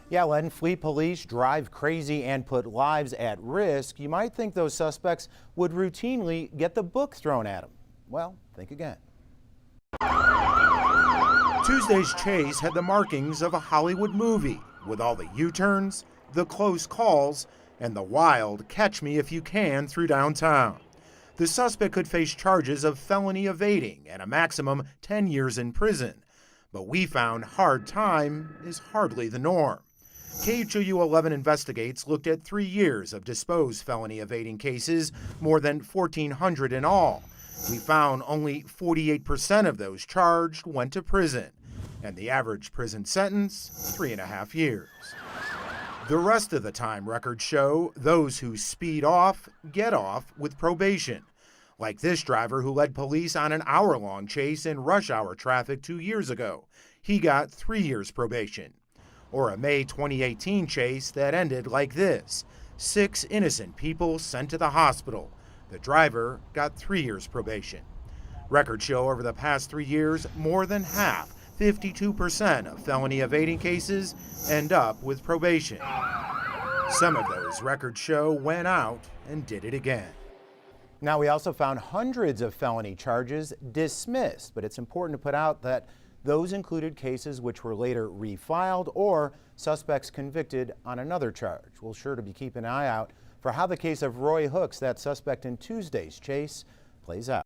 Yeah, when fleet police drive crazy and put lives at risk, you might think those suspects would routinely get the book thrown at them. Well, think again. Tuesday's chase had the markings of a Hollywood movie, with all the U-turns, the close calls, and the wild catch me if you can through downtown. The suspect could face charges of felony evading and a maximum 10 years in prison. But we found hard time is hardly the norm. KHOU 11 Investigates looked at 3 years of disposed felony evading cases, more than 1,400 in all. We found only 48% of those charged went to prison, and the average prison sentence, 3.5 years. The rest of the time records show those who speed off get off with probation, like this driver who led police on an hour-long chase in rush hour traffic 2 years ago. He got 3 years probation. Or a May 2018 chase that ended like this: 6 innocent people sent to the hospital. The driver got 3 years probation. Records show over the past 3 years, more than half, 52% of felony evading cases end up with probation. Some of those records show went out and did it again. Now, we also found hundreds of felony charges dismissed, but it's important to put out that those included cases which were later refiled or suspects convicted on another charge. We'll sure to be keeping an eye out for how the case of Roy Hooks, that suspect in Tuesday's chase, plays out.